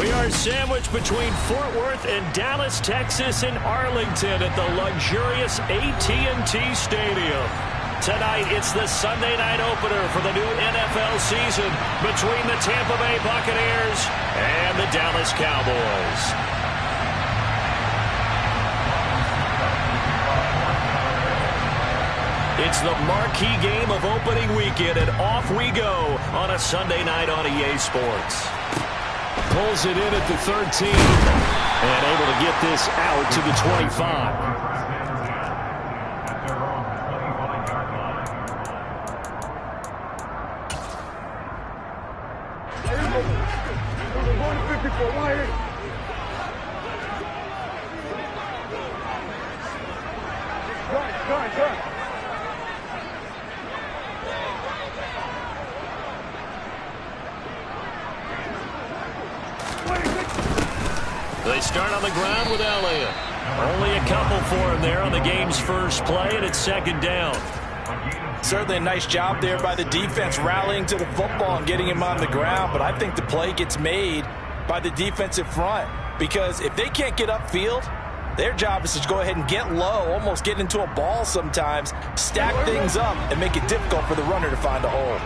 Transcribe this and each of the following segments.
We are sandwiched between Fort Worth and Dallas, Texas, and Arlington at the luxurious AT&T Stadium. Tonight, it's the Sunday night opener for the new NFL season between the Tampa Bay Buccaneers and the Dallas Cowboys. It's the marquee game of opening weekend, and off we go on a Sunday night on EA Sports. Pulls it in at the 13 and able to get this out to the 25. They start on the ground with Elliott. Only a couple for him there on the game's first play, and it's second down. Certainly a nice job there by the defense rallying to the football and getting him on the ground, but I think the play gets made by the defensive front because if they can't get upfield, their job is to go ahead and get low, almost get into a ball sometimes, stack things up, and make it difficult for the runner to find a hole.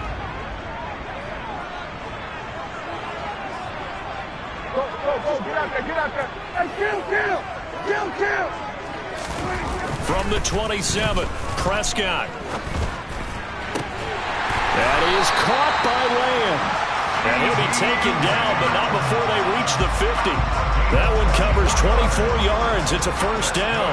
From the 27, Prescott. That is caught by Lamb. And he'll be taken down, but not before they reach the 50. That one covers 24 yards. It's a first down.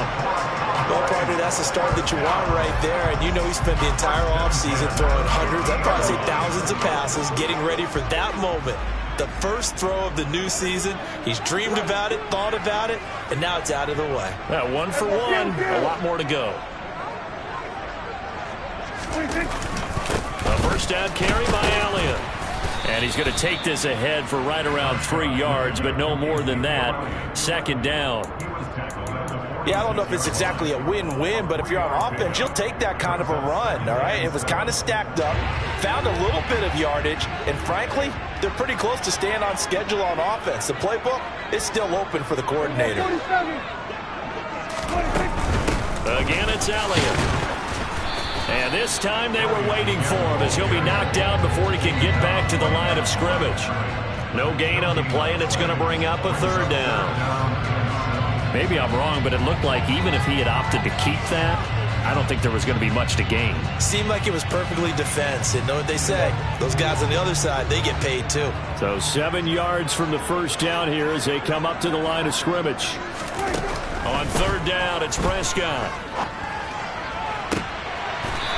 Well, partner, that's the start that you want right there. And you know he spent the entire offseason throwing hundreds, I'd probably say thousands of passes, getting ready for that moment. The first throw of the new season. He's dreamed about it, thought about it, and now it's out of the way. Yeah, 1 for 1. A lot more to go. A first down carry by Elliott. And he's going to take this ahead for right around 3 yards, but no more than that. Second down. Yeah, I don't know if it's exactly a win-win, but if you're on offense, you'll take that kind of a run, all right? It was kind of stacked up, found a little bit of yardage, and frankly, they're pretty close to staying on schedule on offense. The playbook is still open for the coordinator. Again, it's Elliott. And this time they were waiting for him as he'll be knocked down before he can get back to the line of scrimmage. No gain on the play, and it's going to bring up a third down. Maybe I'm wrong, but it looked like even if he had opted to keep that, I don't think there was going to be much to gain. Seemed like it was perfectly defense. And know what they say? Those guys on the other side, they get paid too. So 7 yards from the first down here as they come up to the line of scrimmage. On third down, it's Prescott.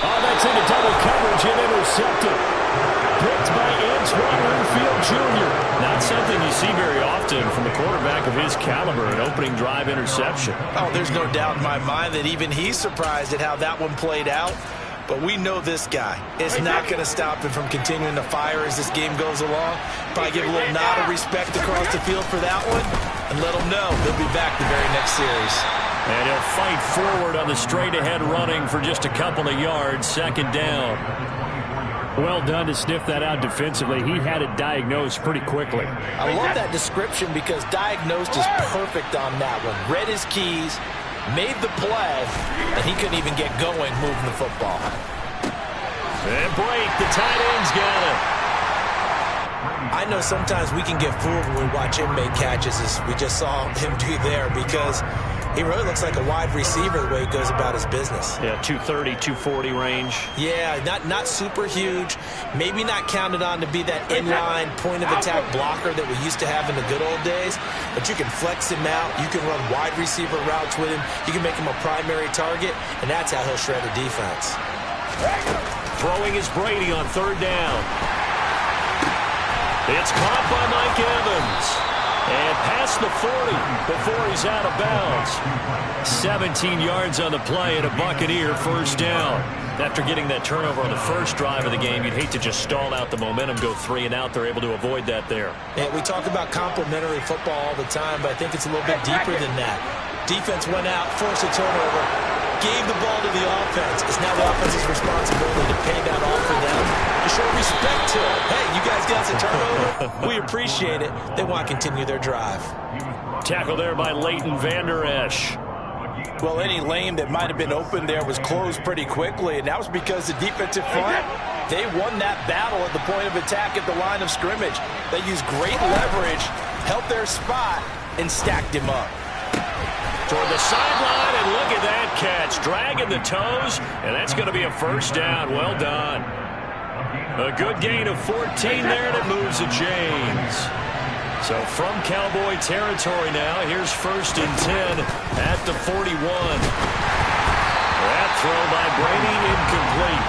Oh, that's into double coverage and intercepted. Picked by Antoine Winfield Jr. Not something you see very often from a quarterback of his caliber, an opening drive interception. Oh, there's no doubt in my mind that even he's surprised at how that one played out. But we know this guy is not going to stop him from continuing to fire as this game goes along. Probably give a little nod of respect across the field for that one and let him know they'll be back the very next series. And he'll fight forward on the straight-ahead running for just a couple of yards. Second down. Well done to sniff that out defensively. He had it diagnosed pretty quickly. I love that description because diagnosed is perfect on that one. Read his keys, made the play, and he couldn't even get going moving the football. And break, the tight end's got it. I know sometimes we can get fooled when we watch him make catches, as we just saw him do there, because he really looks like a wide receiver the way he goes about his business. Yeah, 230, 240 range. Yeah, not super huge. Maybe not counted on to be that inline point-of-attack blocker that we used to have in the good old days. But you can flex him out. You can run wide receiver routes with him. You can make him a primary target, and that's how he'll shred a defense. Throwing is Brady on third down. It's caught by Mike Evans. And past the 40 before he's out of bounds. 17 yards on the play and a Buccaneer first down. After getting that turnover on the first drive of the game, you'd hate to just stall out the momentum, go 3 and out. They're able to avoid that there. And we talk about complementary football all the time, but I think it's a little bit deeper than that. Defense went out, forced a turnover, gave the ball to the offense. It's now the offense's responsibility to pay that off for them, to show respect to it. Hey, you guys got a turnover, we appreciate it. They want to continue their drive. Tackle there by Leighton Vander Esch. Well, any lane that might have been open there was closed pretty quickly, and that was because the defensive front, they won that battle at the point of attack at the line of scrimmage. They used great leverage, held their spot, and stacked him up. Toward the sideline, and look at that catch. Dragging the toes, and that's going to be a first down. Well done. A good gain of 14 there, and it moves the chains. So from Cowboy territory now, here's 1st and 10 at the 41. That throw by Brady incomplete.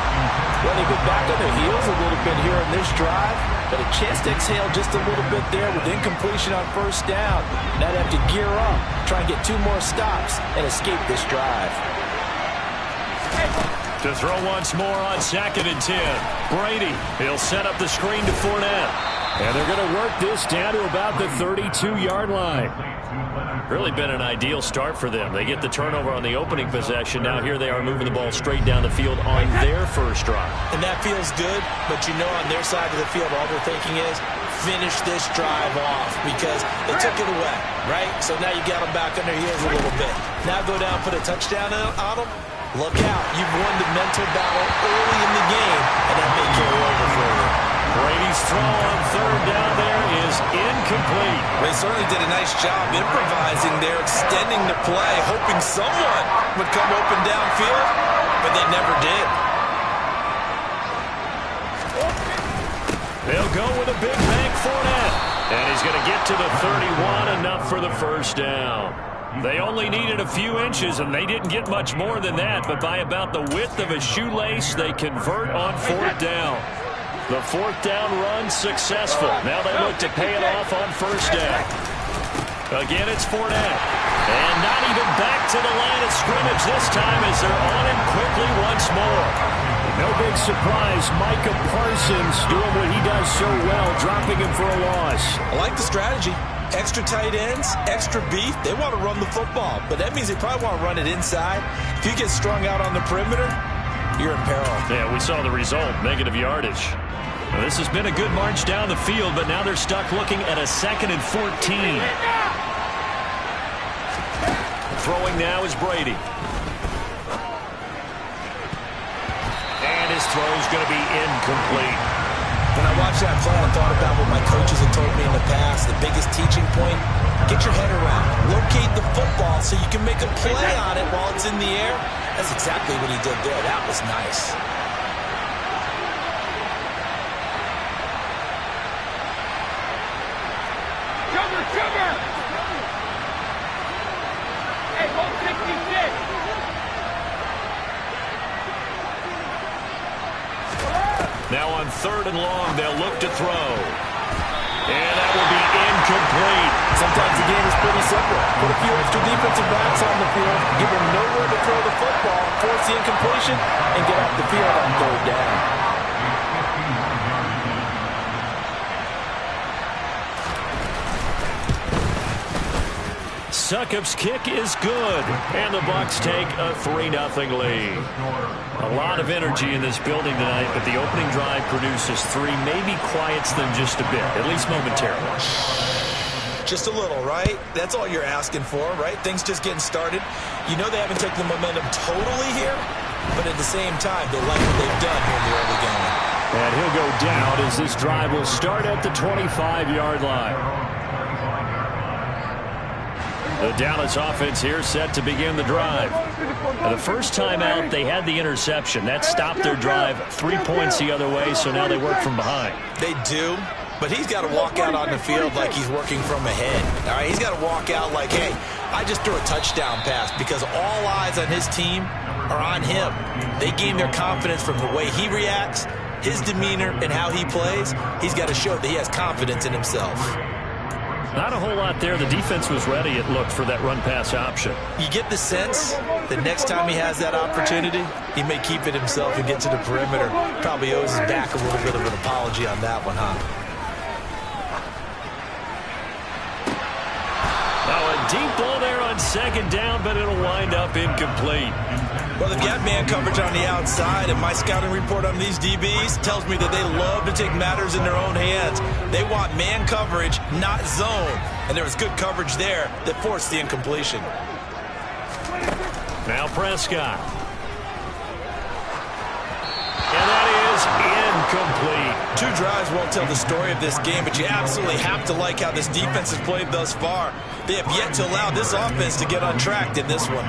Well, they've been back on their heels a little bit here in this drive, but a chance to exhale just a little bit there with incompletion on 1st down. Now they have to gear up, try and get 2 more stops, and escape this drive. To throw once more on 2nd and 10. Brady, he'll set up the screen to Fournette. And they're going to work this down to about the 32-yard line. Really been an ideal start for them. They get the turnover on the opening possession. Now here they are moving the ball straight down the field on their first drive. And that feels good, but you know on their side of the field all they're thinking is finish this drive off because they took it away, right? So now you got them back on their heels a little bit. Now go down, put a touchdown on them. Look out. You've won the mental battle early in the game, and that may carry over for you. Brady's throw on 3rd down there is incomplete. They certainly did a nice job improvising there, extending the play, hoping someone would come open downfield, but they never did. They'll go with a big bank Fournette. And he's going to get to the 31, enough for the first down. They only needed a few inches, and they didn't get much more than that, but by about the width of a shoelace, they convert on 4th down. The 4th down run successful. Now they look to pay it off on 1st down. Again, it's Fournette. And not even back to the line of scrimmage this time as they're on him quickly once more. No big surprise. Micah Parsons doing what he does so well, dropping him for a loss. I like the strategy. Extra tight ends, extra beef. They want to run the football, but that means they probably want to run it inside. If you get strung out on the perimeter, you're in peril. Yeah, we saw the result, negative yardage. Well, this has been a good march down the field, but now they're stuck looking at a 2nd and 14. Throwing now is Brady. And his throw's going to be incomplete. When I watched that play, I thought about what my coaches had told me in the past. The biggest teaching point, get your head around. Locate the football so you can make a play on it while it's in the air. That's exactly what he did there. That was nice. Now on 3rd and long, they'll look to throw. And that will be incomplete. Sometimes the game is pretty simple. Put a few extra defensive backs on the field, give them nowhere to throw the football, force the incompletion, and get off the field on 3rd down. Succop's kick is good, and the Bucs take a 3-0 lead. A lot of energy in this building tonight, but the opening drive produces 3, maybe quiets them just a bit, at least momentarily. Just a little, right? That's all you're asking for, right? Things just getting started. You know they haven't taken the momentum totally here, but at the same time, they like what they've done here in the early game. And he'll go down as this drive will start at the 25-yard line. The Dallas offense here set to begin the drive. And the first time out, they had the interception. That stopped their drive 3 points the other way, so now they work from behind. They do, but he's got to walk out on the field like he's working from ahead. All right, he's got to walk out like, hey, I just threw a touchdown pass because all eyes on his team are on him. They gain their confidence from the way he reacts, his demeanor, and how he plays. He's got to show that he has confidence in himself. Not a whole lot there. The defense was ready, it looked, for that run-pass option. You get the sense that next time he has that opportunity, he may keep it himself and get to the perimeter. Probably owes his back a little bit of an apology on that one, huh? Now a deep ball there on 2nd down, but it'll wind up incomplete. Well, they've got man coverage on the outside, and my scouting report on these DBs tells me that they love to take matters in their own hands. They want man coverage, not zone. And there was good coverage there that forced the incompletion. Now Prescott. And that is incomplete. 2 drives won't tell the story of this game, but you absolutely have to like how this defense has played thus far. They have yet to allow this offense to get untracked in this one.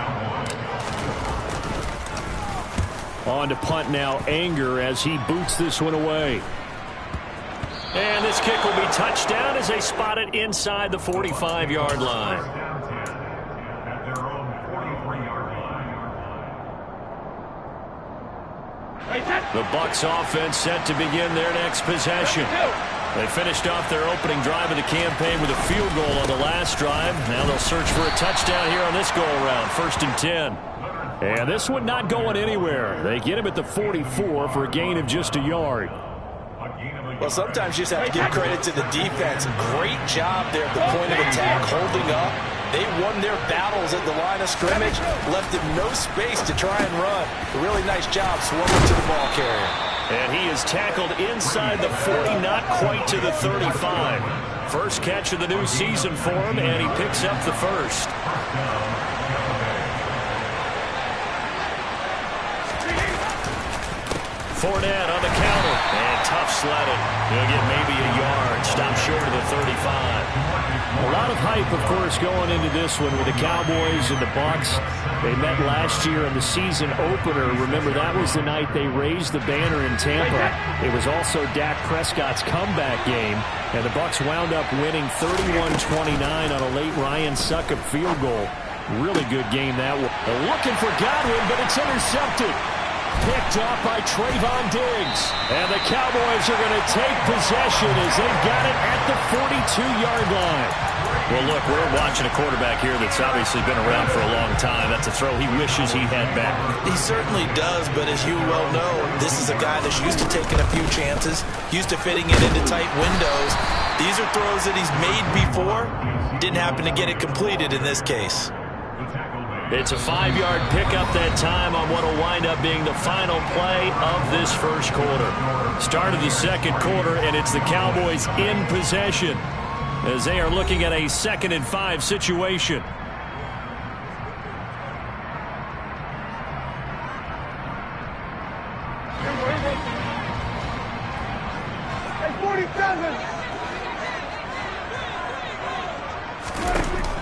On to punt now, Anger, as he boots this one away. And this kick will be touchdown as they spot it inside the 45-yard line. The Bucs offense set to begin their next possession. They finished off their opening drive of the campaign with a field goal on the last drive. Now they'll search for a touchdown here on this go-around, 1st and 10. And this one not going anywhere. They get him at the 44 for a gain of just a yard. Well, sometimes you just have to give credit to the defense. Great job there at the point of attack, holding up. They won their battles at the line of scrimmage, left them no space to try and run. A really nice job swarming to the ball carrier. And he is tackled inside the 40, not quite to the 35. First catch of the new season for him, and he picks up the first. Fournette on the counter, and tough sledding. He'll get maybe a yard, stop short of the 35. A lot of hype, of course, going into this one with the Cowboys and the Bucs. They met last year in the season opener. Remember, that was the night they raised the banner in Tampa. It was also Dak Prescott's comeback game, and the Bucs wound up winning 31-29 on a late Ryan Succop field goal. Really good game that one. They're looking for Godwin, but it's intercepted. Picked off by Trayvon Diggs. And the Cowboys are going to take possession as they've got it at the 42-yard line. Well, look, we're watching a quarterback here that's obviously been around for a long time. That's a throw he wishes he had back. He certainly does, but as you well know, this is a guy that's used to taking a few chances, used to fitting it into tight windows. These are throws that he's made before. Didn't happen to get it completed in this case. It's a 5-yard pickup that time on what will wind up being the final play of this first quarter. Start of the second quarter, and it's the Cowboys in possession as they are looking at a 2nd and 5 situation.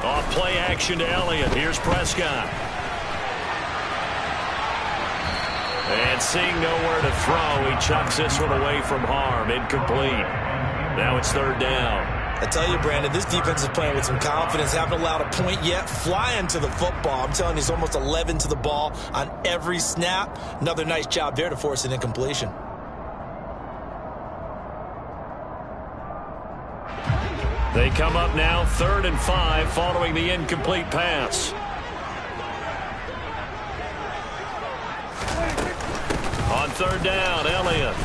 Off play action to Elliott. Here's Prescott. And seeing nowhere to throw, he chucks this one away from harm. Incomplete. Now it's 3rd down. I tell you, Brandon, this defense is playing with some confidence. Haven't allowed a point yet. Flying to the football. I'm telling you, it's almost 11 to the ball on every snap. Another nice job there to force an incompletion. They come up now 3rd and 5 following the incomplete pass. On 3rd down, Elliott.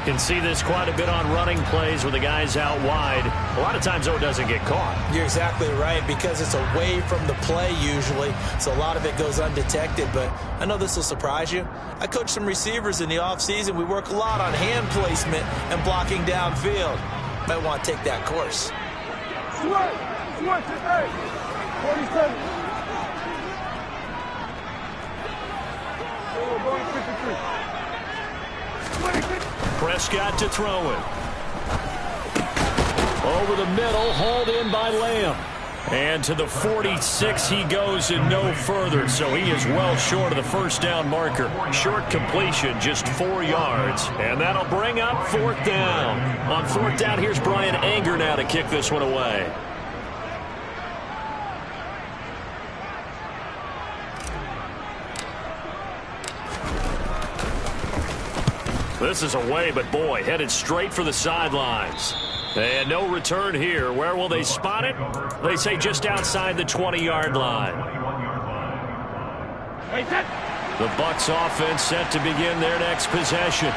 Can see this quite a bit on running plays where the guy's out wide. A lot of times, though, it doesn't get caught. You're exactly right, because it's away from the play usually, so a lot of it goes undetected. But I know this will surprise you. I coach some receivers in the offseason. We work a lot on hand placement and blocking downfield. Might want to take that course. 47. Prescott to throw it. Over the middle, hauled in by Lamb. And to the 46 he goes and no further, so he is well short of the first down marker. Short completion, just 4 yards. And that'll bring up 4th down. On 4th down, here's Brian Anger now to kick this one away. This is away, but boy, headed straight for the sidelines. And no return here. Where will they spot it? They say just outside the 20-yard line. The Bucs offense set to begin their next possession.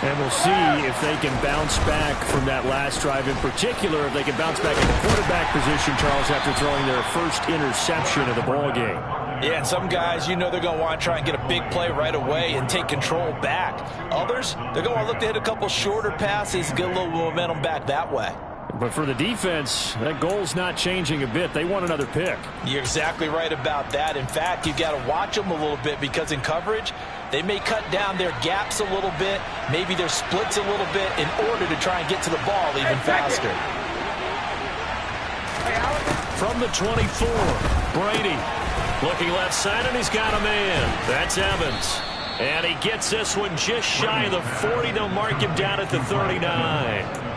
And we'll see if they can bounce back from that last drive, in particular, if they can bounce back in the quarterback position, Charles, after throwing their first interception of the ball game. Yeah, and some guys, you know they're going to want to try and get a big play right away and take control back. Others, they're going to want to look to hit a couple shorter passes, get a little momentum back that way. But for the defense, that goal's not changing a bit. They want another pick. You're exactly right about that. In fact, you've got to watch them a little bit because in coverage, they may cut down their gaps a little bit, maybe their splits a little bit in order to try and get to the ball even faster. From the 24, Brady looking left side, and he's got a man. That's Evans. And he gets this one just shy of the 40. They'll mark him down at the 39.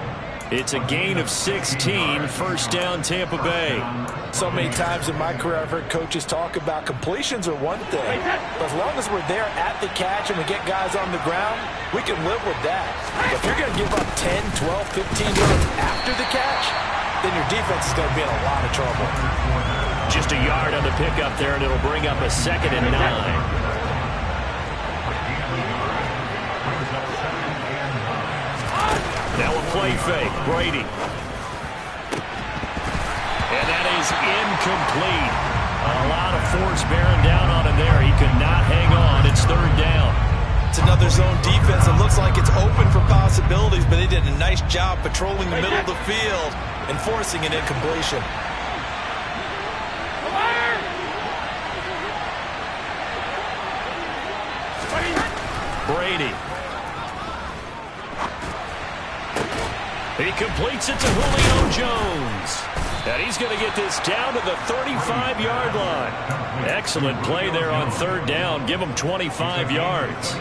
It's a gain of 16, first down Tampa Bay. So many times in my career I've heard coaches talk about completions are one thing, but as long as we're there at the catch and we get guys on the ground, we can live with that. But if you're going to give up 10, 12, 15 yards after the catch, then your defense is going to be in a lot of trouble. Just a yard on the pickup there, and it'll bring up a 2nd and 9. Now a play fake, Brady. And that is incomplete. A lot of force bearing down on him there. He could not hang on. It's 3rd down. It's another zone defense. It looks like it's open for possibilities, but they did a nice job patrolling the middle of the field and forcing an incompletion. Brady. He completes it to Julio Jones. And he's going to get this down to the 35-yard line. Excellent play there on 3rd down. Give him 25 yards.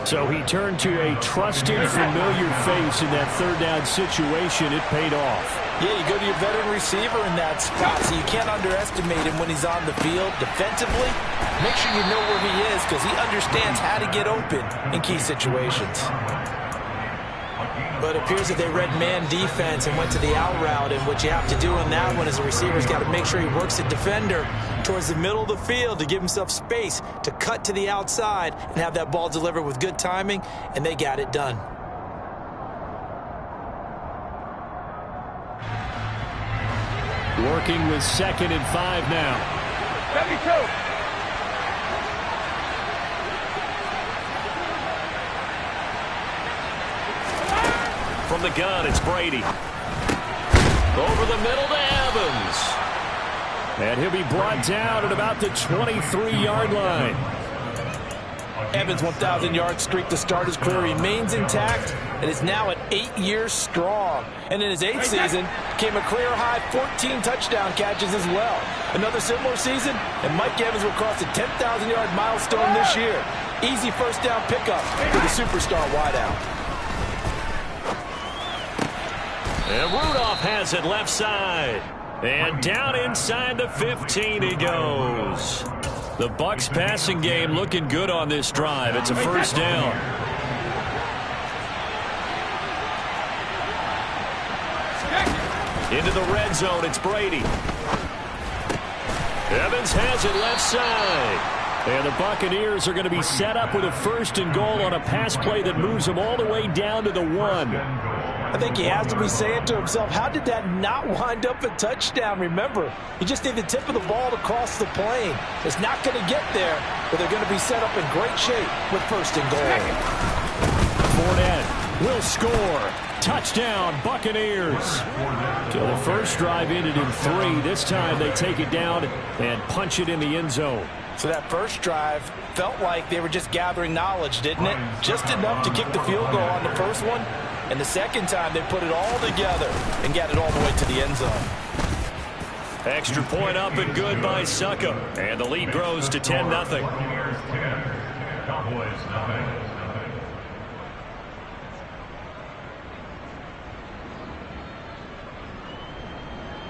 So he turned to a trusted, familiar face in that 3rd down situation. It paid off. Yeah, you go to your veteran receiver in that spot, so you can't underestimate him when he's on the field defensively. Make sure you know where he is because he understands how to get open in key situations. But it appears that they read man defense and went to the out route, and what you have to do in that one is the receiver's got to make sure he works the defender towards the middle of the field to give himself space to cut to the outside and have that ball delivered with good timing, and they got it done. Working with 2nd and 5 now. 72. From the gun, it's Brady. Over the middle to Evans. And he'll be brought down at about the 23-yard line. Evans' 1,000-yard streak to start his career remains intact and is now at 8 years strong. And in his 8th season, came a career-high 14 touchdown catches as well. Another similar season, and Mike Evans will cross the 10,000-yard milestone this year. Easy first down pickup for the superstar wideout. And Rudolph has it left side. And down inside the 15 he goes. The Bucs passing game looking good on this drive. It's a first down. Into the red zone, it's Brady. Evans has it left side. And the Buccaneers are going to be set up with a 1st and goal on a pass play that moves them all the way down to the 1. I think he has to be saying to himself, how did that not wind up a touchdown? Remember, you just need the tip of the ball to cross the plane. It's not going to get there, but they're going to be set up in great shape with 1st and goal. Fournette will score. Touchdown, Buccaneers. So the first drive ended in 3. This time they take it down and punch it in the end zone. So that first drive felt like they were just gathering knowledge, didn't it? Just enough to kick the field goal on the first one. And the second time, they put it all together and got it all the way to the end zone. Extra point up and good by Suckup. And the lead grows to 10-0.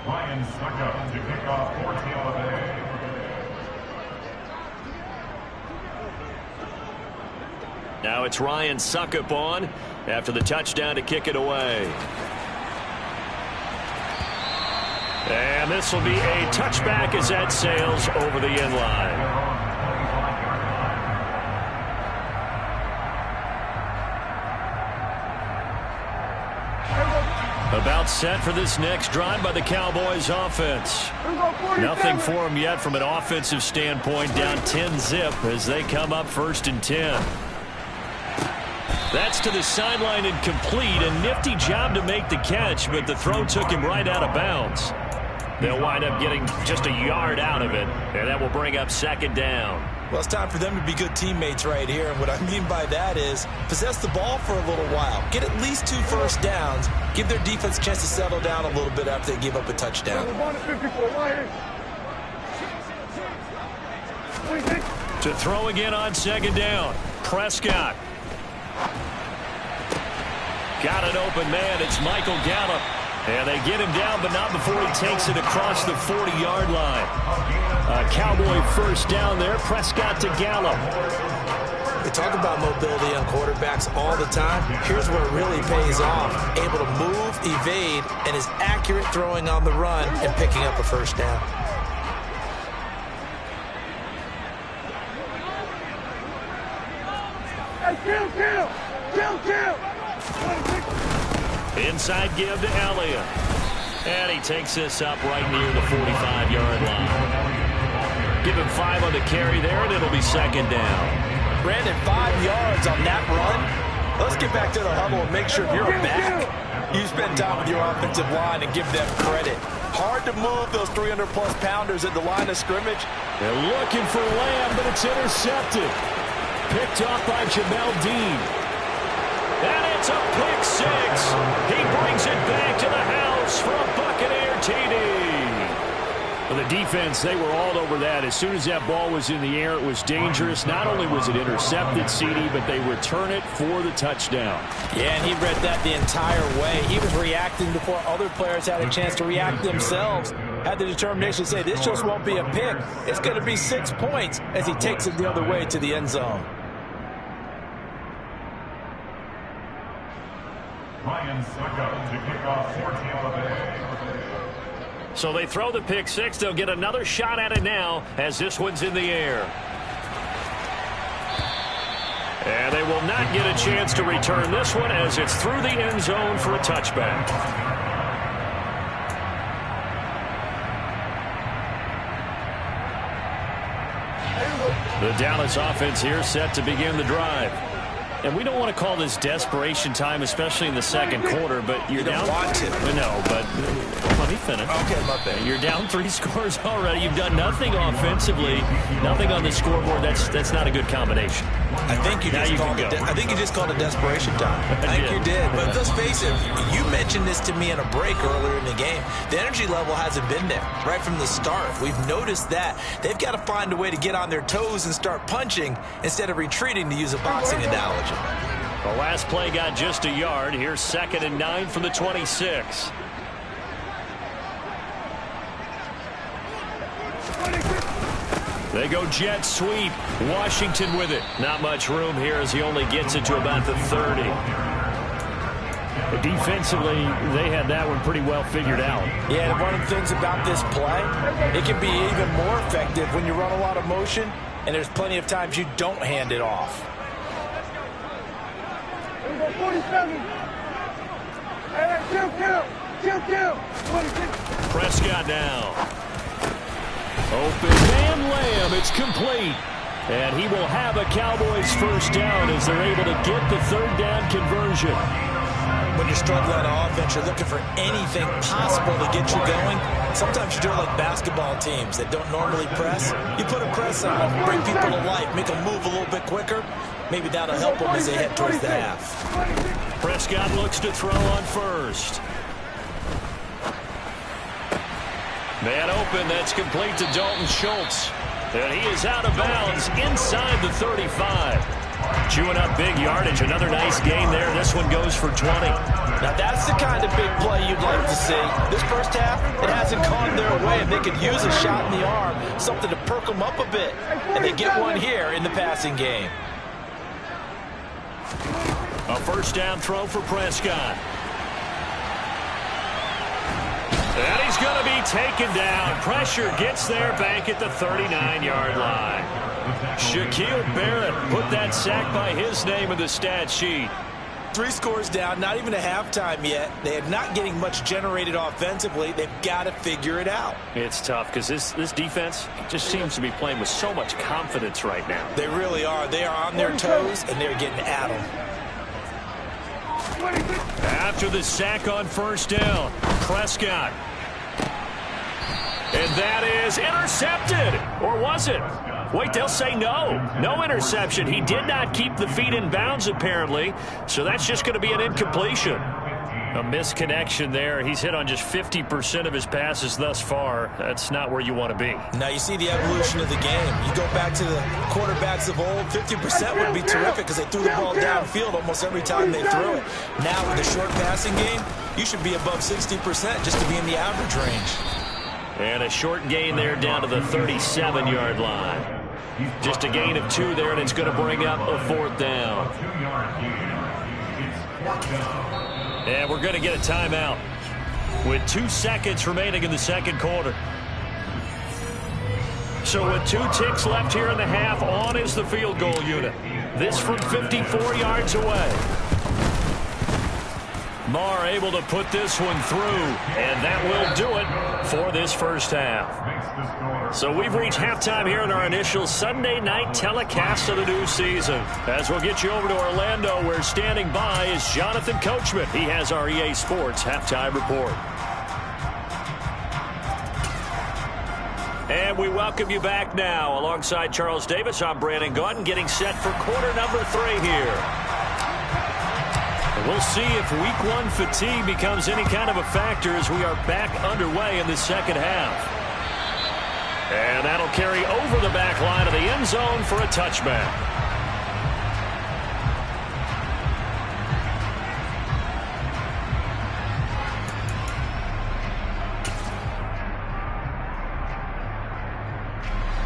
Ryan Suckup to kick off 14 of the day. Now it's Ryan Suckup on after the touchdown to kick it away. And this will be a touchback as that sails over the end line. About set for this next drive by the Cowboys offense. Nothing for them yet from an offensive standpoint, down 10-zip as they come up 1st and 10. That's to the sideline and complete. A nifty job to make the catch, but the throw took him right out of bounds. They'll wind up getting just a yard out of it, and that will bring up 2nd down. Well, it's time for them to be good teammates right here. And what I mean by that is possess the ball for a little while. Get at least 2 first downs. Give their defense a chance to settle down a little bit after they give up a touchdown. To throw again on 2nd down. Prescott. Got an open man. It's Michael Gallup. And they get him down, but not before he takes it across the 40-yard line. A Cowboy first down there. Prescott to Gallup. We talk about mobility on quarterbacks all the time. Here's where it really pays off. Able to move, evade, and is accurate throwing on the run and picking up a first down. Inside give to Elliott. And he takes this up right near the 45-yard line. Give him 5 on the carry there, and it'll be 2nd down. Brandon, 5 yards on that run. Let's get back to the huddle and make sure you're a back. You spend time with your offensive line and give them credit. Hard to move those 300-plus pounders at the line of scrimmage. They're looking for Lamb, but it's intercepted. Picked off by Jamel Dean. And it's a pick 6. He brings it back to the house for a Buccaneer TD. For the defense, they were all over that. As soon as that ball was in the air, it was dangerous. Not only was it intercepted, CD, but they return it for the touchdown. Yeah, and he read that the entire way. He was reacting before other players had a chance to react themselves. Had the determination to say, this just won't be a pick. It's going to be 6 points as he takes it the other way to the end zone. Ryan Suckup to kick off 14th of the day. So they throw the pick 6. They'll get another shot at it now as this one's in the air. And they will not get a chance to return this one as it's through the end zone for a touchback. The Dallas offense here set to begin the drive. And we don't want to call this desperation time, especially in the second quarter, but you're down. Want to. No, but let me finish. Okay, my bad. You're down 3 scores already. You've done nothing offensively, nothing on the scoreboard. That's not a good combination. I think you just called it desperation time. I think you did. But let's face it, you mentioned this to me in a break earlier in the game. The energy level hasn't been there right from the start. We've noticed that. They've got to find a way to get on their toes and start punching instead of retreating, to use a boxing analogy. The last play got just a yard. Here's 2nd and 9 from the 26. They go jet sweep. Washington with it. Not much room here as he only gets it to about the 30. But defensively, they had that one pretty well figured out. Yeah, and one of the things about this play, it can be even more effective when you run a lot of motion, and there's plenty of times you don't hand it off. 47. Prescott now. Open man Lamb. It's complete. And he will have a Cowboys first down as they're able to get the 3rd down conversion. When you're struggling on offense, you're looking for anything possible to get you going. Sometimes you do it like basketball teams that don't normally press. You put a press on, bring people to life, make them move a little bit quicker. Maybe that'll help them as they head towards the half. Prescott looks to throw on first. Man open, that's complete to Dalton Schultz. And he is out of bounds inside the 35. Chewing up big yardage. Another nice gain there. This one goes for 20. Now that's the kind of big play you'd like to see. This first half, it hasn't gone their way, and they could use a shot in the arm, something to perk them up a bit. And they get one here in the passing game. A first down throw for Prescott. And he's going to be taken down. Pressure gets there back at the 39-yard line. Shaquille Barrett put that sack by his name in the stat sheet. 3 scores down, not even a halftime yet. They are not getting much generated offensively. They've got to figure it out. It's tough because this defense just seems to be playing with so much confidence right now. They really are. They are on their toes, and they're getting at them. After the sack on first down, Prescott. And that is intercepted. Or was it? Wait, they'll say no. No interception. He did not keep the feet in bounds, apparently. So that's just going to be an incompletion. A misconnection there. He's hit on just 50% of his passes thus far. That's not where you want to be. Now you see the evolution of the game. You go back to the quarterbacks of old, 50% would be terrific because they threw the ball downfield almost every time they threw it. Now with the short passing game, you should be above 60% just to be in the average range. And a short gain there down to the 37-yard line. Just a gain of 2 there, and it's going to bring up a 4th down. And we're going to get a timeout with 2 seconds remaining in the second quarter. So with 2 ticks left here in the half, on is the field goal unit. This from 54 yards away. Marr able to put this one through, and that will do it for this first half. So we've reached halftime here in our initial Sunday night telecast of the new season. As we'll get you over to Orlando, where standing by is Jonathan Coachman. He has our EA Sports halftime report. And we welcome you back now. Alongside Charles Davis, I'm Brandon Gaudin, getting set for quarter number 3 here. We'll see if week 1 fatigue becomes any kind of a factor as we are back underway in the second half. And that'll carry over the back line of the end zone for a touchback.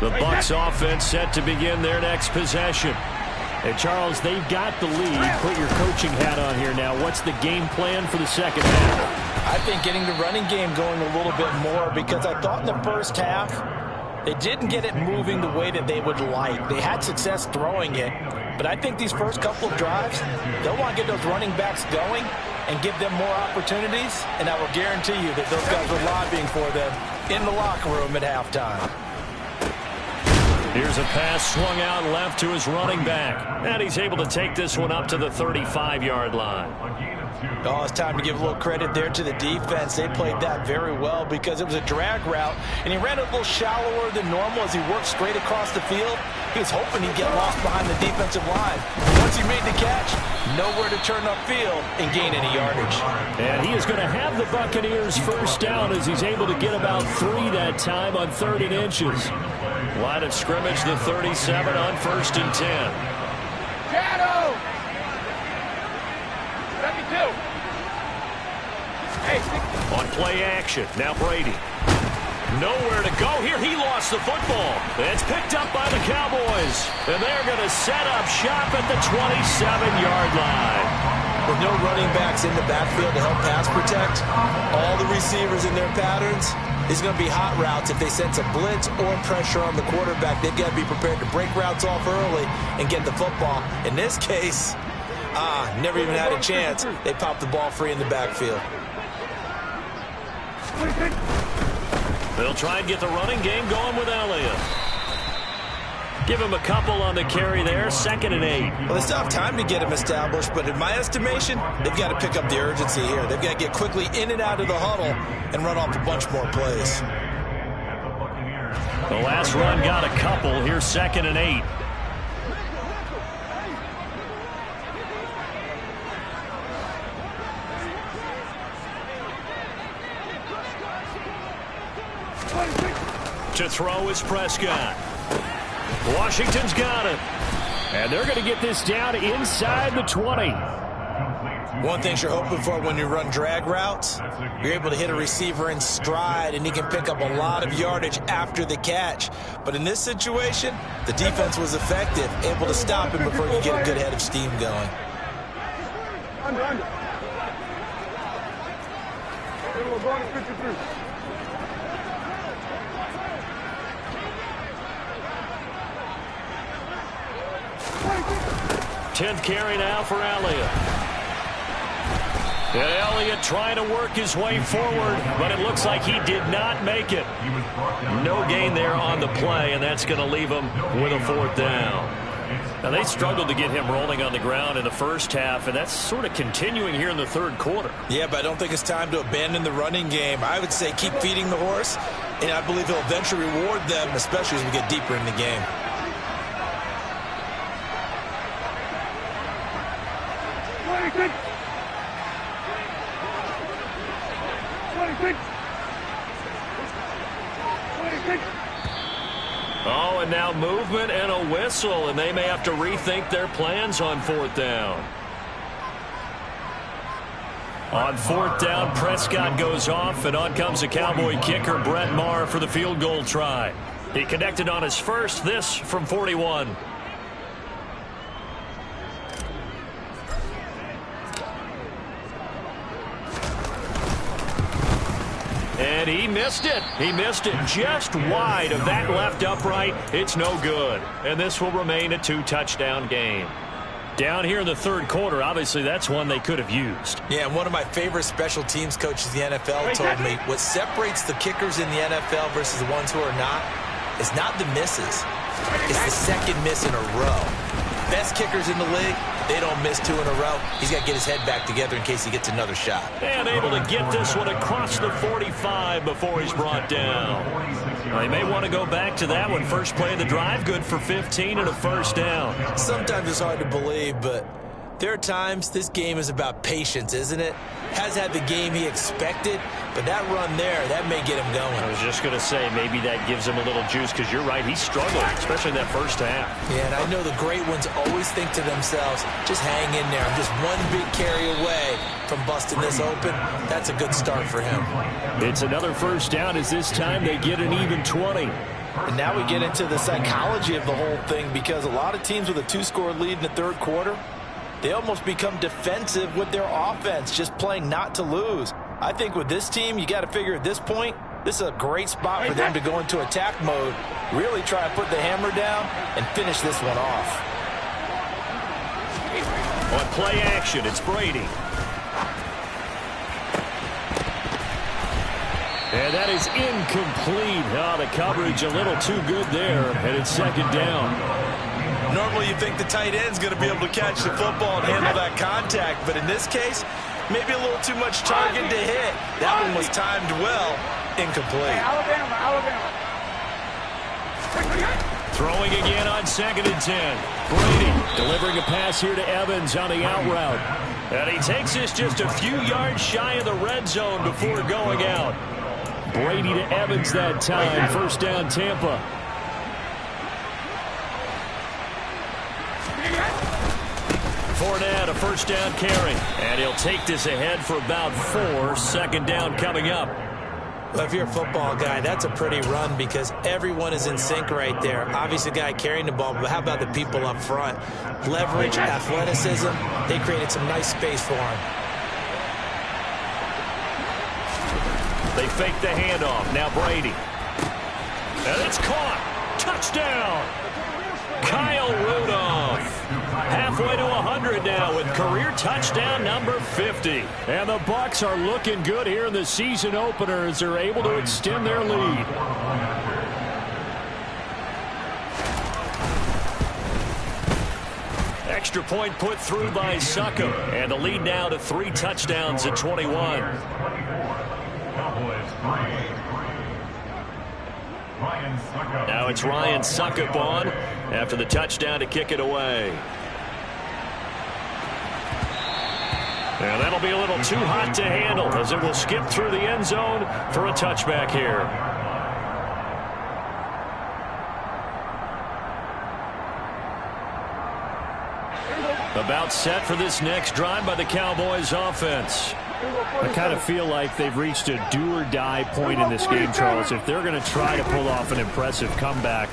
The Bucs offense set to begin their next possession. And Charles, they've got the lead. Put your coaching hat on here now. What's the game plan for the second half? I think getting the running game going a little bit more, because I thought in the first half they didn't get it moving the way that they would like. They had success throwing it, but I think these first couple of drives, they'll want to get those running backs going and give them more opportunities, and I will guarantee you that those guys are lobbying for them in the locker room at halftime. Here's a pass swung out left to his running back. And he's able to take this one up to the 35-yard line. Oh, it's time to give a little credit there to the defense. They played that very well because it was a drag route, and he ran a little shallower than normal as he worked straight across the field. He was hoping he'd get lost behind the defensive line. Once he made the catch, nowhere to turn upfield and gain any yardage. And he is going to have the Buccaneers first down as he's able to get about 3 that time on 3rd and inches. Line of scrimmage, the 37 on 1st and 10. Shadow! 72. Hey, on play action, now Brady. Nowhere to go here. He lost the football. It's picked up by the Cowboys. And they're going to set up shop at the 27-yard line. With no running backs in the backfield to help pass protect, all the receivers in their patterns, it's going to be hot routes. If they sense a blitz or pressure on the quarterback, they've got to be prepared to break routes off early and get the football. In this case, never even had a chance. They popped the ball free in the backfield. They'll try and get the running game going with Elliott. Give him a couple on the carry there, 2nd and 8. Well, they still have time to get him established, but in my estimation, they've got to pick up the urgency here. They've got to get quickly in and out of the huddle and run off a bunch more plays. The last run got a couple. Here's 2nd and 8. To throw is Prescott. Washington's got it. And they're going to get this down inside the 20. One thing you're hoping for when you run drag routes, you're able to hit a receiver in stride, and he can pick up a lot of yardage after the catch. But in this situation, the defense was effective, able to stop him before you get a good head of steam going. Tenth carry now for Elliott. And Elliott trying to work his way forward, but it looks like he did not make it. No gain there on the play, and that's going to leave him with a 4th down. Now, they struggled to get him rolling on the ground in the first half, and that's sort of continuing here in the 3rd quarter. Yeah, but I don't think it's time to abandon the running game. I would say keep feeding the horse, and I believe he'll eventually reward them, especially as we get deeper in the game. Oh, and now movement and a whistle, and they may have to rethink their plans on 4th down. On 4th down, Prescott goes off, and on comes the Cowboy kicker, Brett Maher, for the field goal try. He connected on his first, this from 41. And he missed it. He missed it just wide of that left upright. It's no good. And this will remain a 2-touchdown game. Down here in the 3rd quarter, obviously that's one they could have used. Yeah, and one of my favorite special teams coaches in the NFL told me what separates the kickers in the NFL versus the ones who are not is not the misses. It's the second miss in a row. Best kickers in the league, they don't miss 2 in a row. He's got to get his head back together in case he gets another shot. And able to get this one across the 45 before he's brought down. Well, he may want to go back to that one. First play of the drive, good for 15 and a 1st down. Sometimes it's hard to believe, but there are times this game is about patience, isn't it? Has had the game he expected, but that run there, that may get him going. I was just going to say, maybe that gives him a little juice, because you're right, he struggled, especially in that first half. Yeah, and I know the great ones always think to themselves, just hang in there. I'm just one big carry away from busting this open. That's a good start for him. It's another 1st down, as this time they get an even 20. And now we get into the psychology of the whole thing, because a lot of teams with a 2-score lead in the 3rd quarter, they almost become defensive with their offense, just playing not to lose. I think with this team, you got to figure at this point, this is a great spot for them to go into attack mode, really try and put the hammer down and finish this one off. On play action, it's Brady. And that is incomplete. Oh, the coverage a little too good there, and it's 2nd down. Normally you think the tight end's going to be able to catch the football and handle that contact, but in this case, maybe a little too much target to hit. That one was timed well, incomplete. Throwing again on 2nd and 10. Brady delivering a pass here to Evans on the out route. And he takes this just a few yards shy of the red zone before going out. Brady to Evans that time. 1st down, Tampa. Fournette, a 1st down carry. And he'll take this ahead for about 4. 2nd down coming up. Well, if you're a football guy, that's a pretty run because everyone is in sync right there. Obviously, the guy carrying the ball, but how about the people up front? Leverage, athleticism, they created some nice space for him. They fake the handoff. Now Brady. And it's caught. Touchdown. Kyle Rudolph. Halfway to 100 now with career touchdown number 50. And the Bucs are looking good here in the season opener as they're able to extend their lead. Extra point put through by Succop. And the lead now to 3 touchdowns at 21. Now it's Ryan Succop on after the touchdown to kick it away. And that'll be a little too hot to handle as it will skip through the end zone for a touchback here. About set for this next drive by the Cowboys offense. I kind of feel like they've reached a do-or-die point in this game, Charles. If they're going to try to pull off an impressive comeback,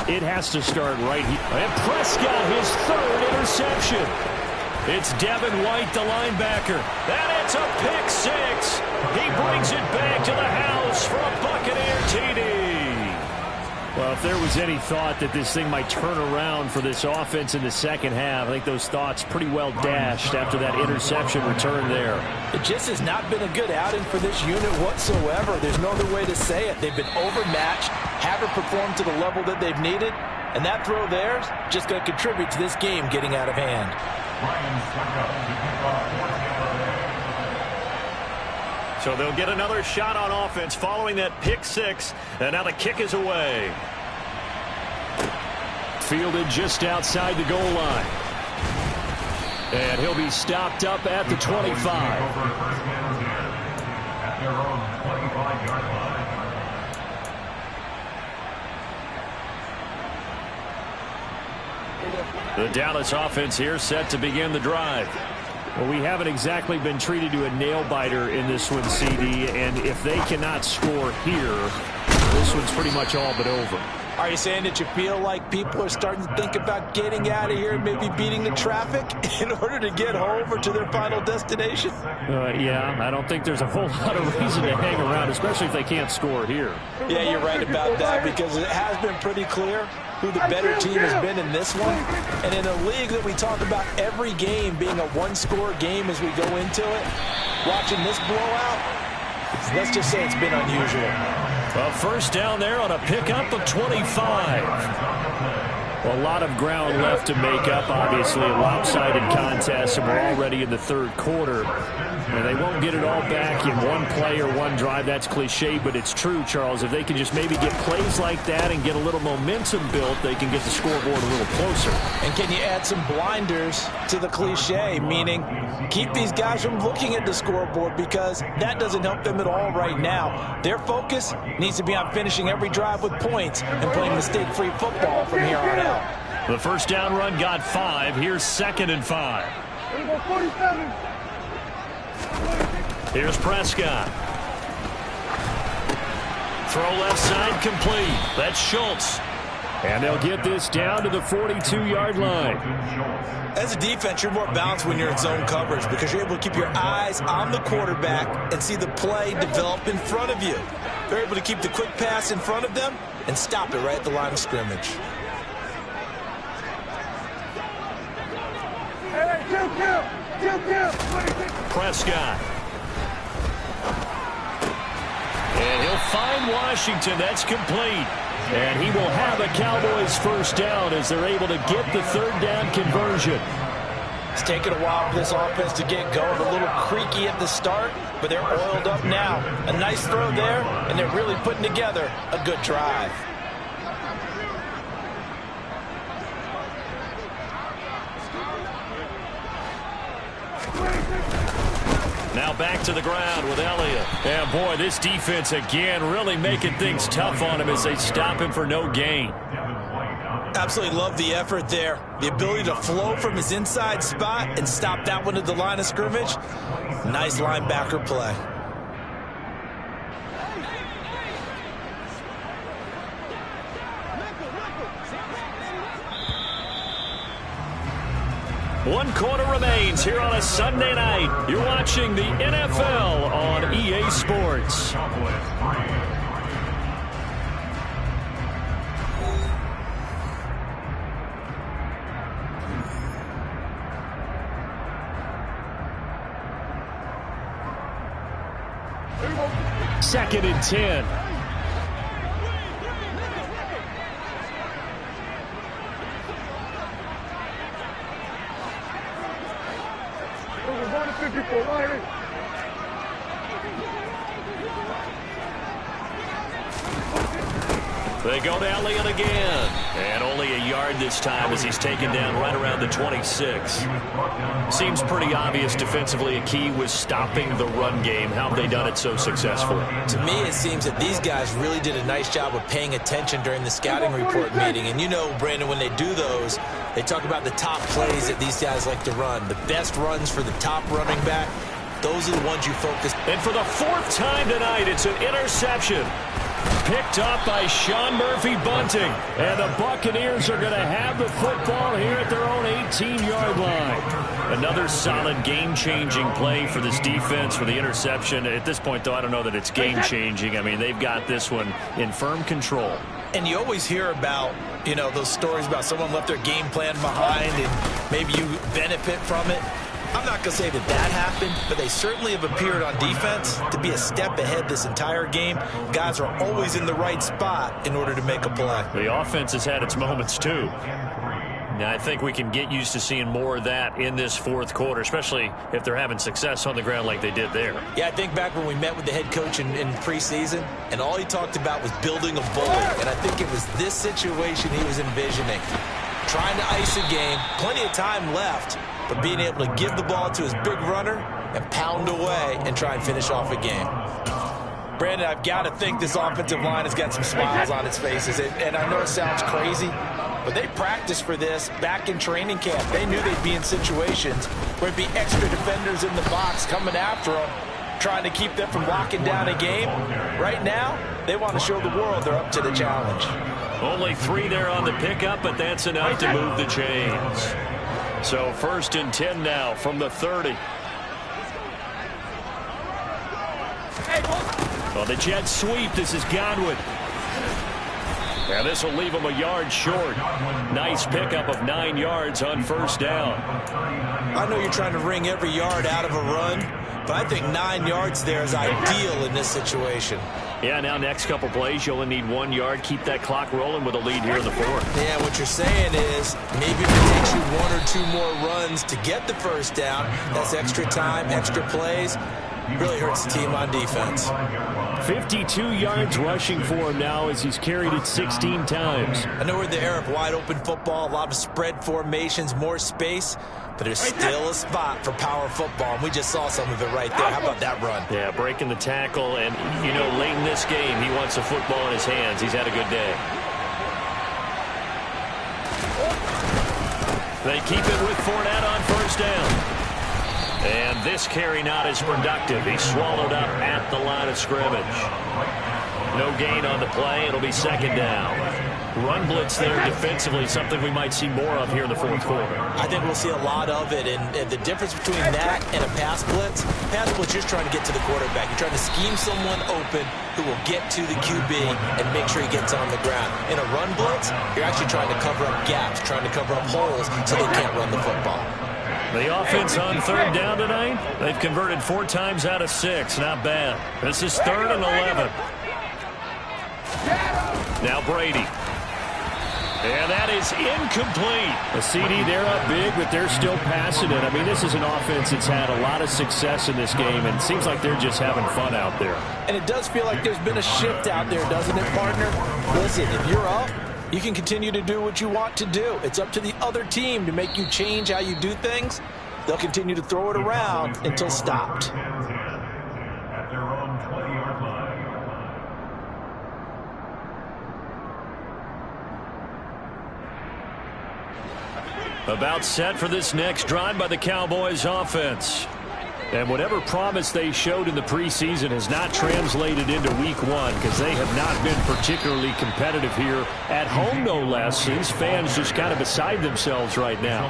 it has to start right here. And Prescott, his 3rd interception. It's Devin White, the linebacker. And it's a pick 6. He brings it back to the house for a Buccaneer TD. Well, if there was any thought that this thing might turn around for this offense in the second half, I think those thoughts pretty well dashed after that interception return there. It just has not been a good outing for this unit whatsoever. There's no other way to say it. They've been overmatched, haven't performed to the level that they've needed, and that throw there is just going to contribute to this game getting out of hand. So they'll get another shot on offense following that pick six, and now the kick is away. Fielded just outside the goal line. And he'll be stopped up at the 25. At their own 25-yard line. The Dallas offense here set to begin the drive. Well, we haven't exactly been treated to a nail-biter in this one, CD, and if they cannot score here, this one's pretty much all but over. Are you saying that you feel like people are starting to think about getting out of here and maybe beating the traffic in order to get home or to their final destination? Yeah, I don't think there's a whole lot of reason to hang around, especially if they can't score here. Yeah, you're right about that, because it has been pretty clear who the better team has been in this one. And in a league that we talk about every game being a one-score game as we go into it, watching this blowout, let's just say it's been unusual. A first down there on a pickup of 25. Well, a lot of ground left to make up, obviously, a lopsided contest, and we're already in the third quarter. And they won't get it all back in one play or one drive. That's cliche, but it's true, Charles. If they can just maybe get plays like that and get a little momentum built, they can get the scoreboard a little closer. And can you add some blinders to the cliche, meaning keep these guys from looking at the scoreboard, because that doesn't help them at all right now. Their focus needs to be on finishing every drive with points and playing mistake-free football from here on out. The first down run got 5. Here's 2nd and 5. Here's Prescott. Throw left side complete. That's Schultz. And they'll get this down to the 42-yard line. As a defense, you're more balanced when you're in zone coverage, because you're able to keep your eyes on the quarterback and see the play develop in front of you. They're able to keep the quick pass in front of them and stop it right at the line of scrimmage. Prescott. And he'll find Washington. That's complete. And he will have a Cowboys first down as they're able to get the third down conversion. It's taken a while for this offense to get going. A little creaky at the start, but they're oiled up now. A nice throw there, and they're really putting together a good drive. Now back to the ground with Elliott. And boy, this defense again really making things tough on him as they stop him for no gain. Absolutely love the effort there. The ability to flow from his inside spot and stop that one at the line of scrimmage. Nice linebacker play. One quarter remains here on a Sunday night. You're watching the NFL on EA Sports. Second and 10. They go to Elliott again. And only a yard this time as he's taken down right around the 26. Seems pretty obvious defensively a key was stopping the run game. How have they done it so successfully? To me, it seems that these guys really did a nice job of paying attention during the scouting report meeting. And you know, Brandon, when they do those, they talk about the top plays that these guys like to run. The best runs for the top running back, those are the ones you focus. And for the 4th time tonight, it's an interception. Picked up by Sean Murphy-Bunting. And the Buccaneers are going to have the football here at their own 18-yard line. Another solid game-changing play for this defense for the interception. At this point, though, I don't know that it's game-changing. I mean, they've got this one in firm control. And you always hear about, you know, those stories about someone left their game plan behind and maybe you benefit from it. I'm not going to say that that happened, but they certainly have appeared on defense to be a step ahead this entire game. Guys are always in the right spot in order to make a play. The offense has had its moments, too. Now, I think we can get used to seeing more of that in this fourth quarter, especially if they're having success on the ground like they did there. Yeah, I think back when we met with the head coach in preseason, and all he talked about was building a bully. And I think it was this situation he was envisioning. Trying to ice a game, plenty of time left, but being able to give the ball to his big runner and pound away and try and finish off a game. Brandon, I've got to think this offensive line has got some smiles on its faces. And I know it sounds crazy, but they practiced for this back in training camp. They knew they'd be in situations where it'd be extra defenders in the box coming after them, trying to keep them from locking down a game. Right now, they want to show the world they're up to the challenge. Only 3 there on the pickup, but that's enough to move the chains. So 1st and 10 now from the 30. Well, the jet sweep. This is Godwin. And this will leave him a yard short. Nice pickup of 9 yards on 1st down. I know you're trying to wring every yard out of a run, but I think 9 yards there is ideal in this situation. Yeah, now next couple plays, you only need 1 yard. Keep that clock rolling with a lead here in the 4th. Yeah, what you're saying is maybe if it takes you 1 or 2 more runs to get the 1st down, that's extra time, extra plays. Really hurts the team on defense. 52 yards rushing for him now as he's carried it 16 times. I know we're in the era of wide-open football, a lot of spread formations, more space, but there's still a spot for power football, and we just saw some of it right there. How about that run? Yeah, breaking the tackle, and, you know, late in this game, he wants the football in his hands. He's had a good day. They keep it with Fournette on 1st down. And this carry not as productive. He's swallowed up at the line of scrimmage. No gain on the play. It'll be 2nd down. Run blitz there defensively, something we might see more of here in the 4th quarter. I think we'll see a lot of it, and the difference between that and a pass blitz, you're just trying to get to the quarterback. You're trying to scheme someone open who will get to the QB and make sure he gets on the ground. In a run blitz, you're actually trying to cover up gaps, trying to cover up holes so they can't run the football. The offense on 3rd down tonight, they've converted 4 times out of 6. Not bad. This is 3rd and 11. Now Brady. And that is incomplete. A CD, they're up big, but they're still passing it. I mean, this is an offense that's had a lot of success in this game, and it seems like they're just having fun out there. And it does feel like there's been a shift out there, doesn't it, partner? Listen, if you're up, you can continue to do what you want to do. It's up to the other team to make you change how you do things. They'll continue to throw it around until stopped. At their own 20-yard line. About set for this next drive by the Cowboys offense. And whatever promise they showed in the preseason has not translated into week 1 because they have not been particularly competitive here at home, no less, since fans just kind of beside themselves right now.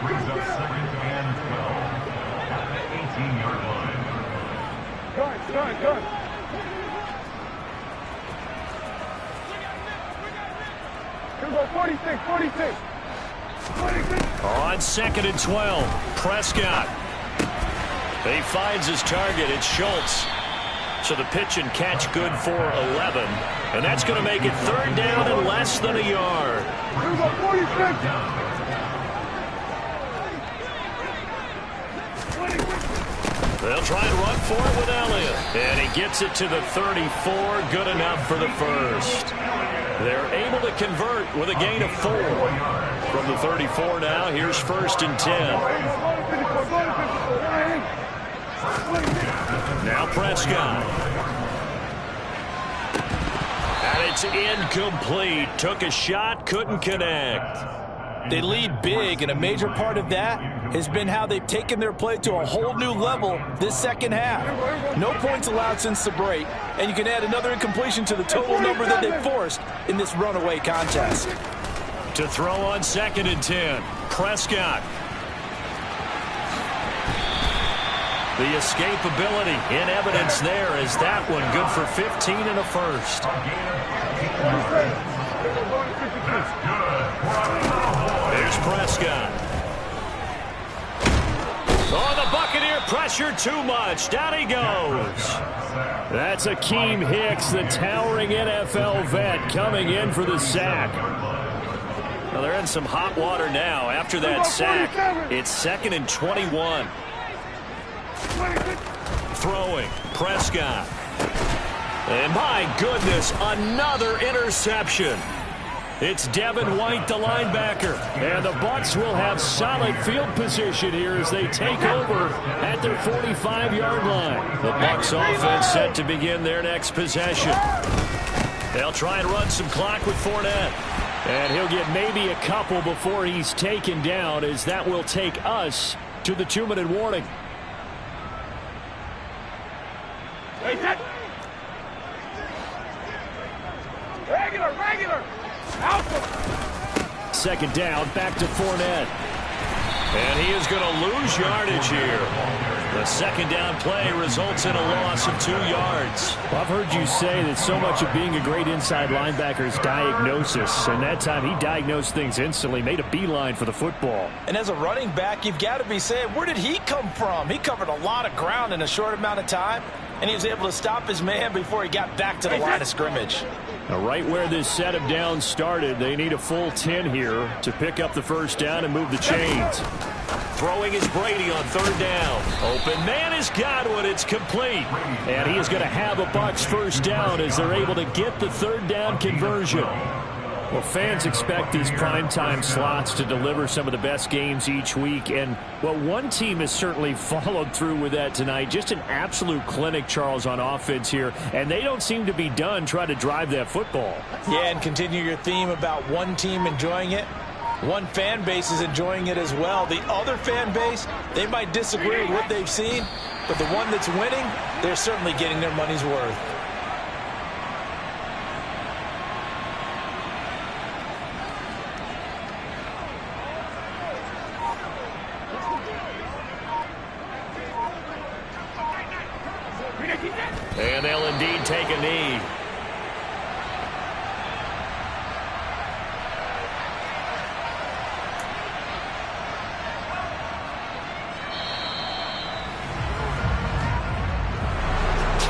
Brings up 2nd and 12 at the 18-yard line. Good. Here we go, 46. On 2nd and 12, Prescott. He finds his target. It's Schultz. So the pitch and catch good for 11. And that's going to make it 3rd down and less than a yard. Here we go, 46. They'll try and run for it with Elliott. And he gets it to the 34. Good enough for the 1st. They're able to convert with a gain of 4. From the 34 now, here's 1st and 10. Now Prescott. And it's incomplete. Took a shot, couldn't connect. They lead big, and a major part of that has been how they've taken their play to a whole new level this 2nd half. No points allowed since the break, and you can add another incompletion to the total number that they forced in this runaway contest. To throw on 2nd and 10, Prescott. The escapability in evidence there as that one good for 15 and a first. Here's Prescott. Oh, the Buccaneer pressure too much. Down he goes. That's Akeem Hicks, the towering NFL vet, coming in for the sack. Well, they're in some hot water now. After that sack, it's 2nd and 21. Throwing, Prescott. And my goodness, another interception. It's Devin White, the linebacker. And the Bucs will have solid field position here as they take over at their 45-yard line. The Bucs offense set to begin their next possession. They'll try and run some clock with Fournette. And he'll get maybe a couple before he's taken down, as that will take us to the 2-minute warning. Regular. Out. 2nd down, back to Fournette. And he is going to lose yardage here. The 2nd down play results in a loss of 2 yards. Well, I've heard you say that so much of being a great inside linebacker is diagnosis. And that time he diagnosed things instantly, made a beeline for the football. And as a running back, you've got to be saying, where did he come from? He covered a lot of ground in a short amount of time, and he was able to stop his man before he got back to the line of scrimmage. Now, right where this set of downs started, they need a full 10 here to pick up the 1st down and move the chains. Throwing is Brady on 3rd down. Open man is Godwin. It's complete. And he is going to have a Bucs 1st down as they're able to get the 3rd down conversion. Well, fans expect these primetime slots to deliver some of the best games each week. And, well, one team has certainly followed through with that tonight. Just an absolute clinic, Charles, on offense here. And they don't seem to be done trying to drive that football. Yeah, and continue your theme about one team enjoying it. One fan base is enjoying it as well. The other fan base, they might disagree with what they've seen, but the one that's winning, they're certainly getting their money's worth. And they'll indeed take a knee.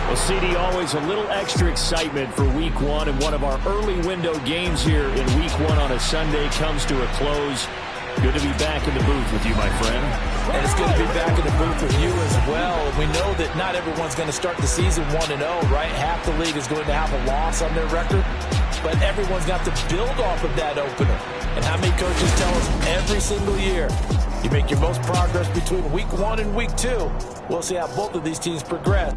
Well, CD, always a little extra excitement for Week 1, and one of our early window games here in Week 1 on a Sunday comes to a close. Good to be back in the booth with you, my friend. And it's good to be back in the booth with you as well. We know that not everyone's going to start the season 1-0, right? Half the league is going to have a loss on their record, but everyone's got to build off of that opener. And how many coaches tell us every single year, you make your most progress between Week 1 and Week 2. We'll see how both of these teams progress.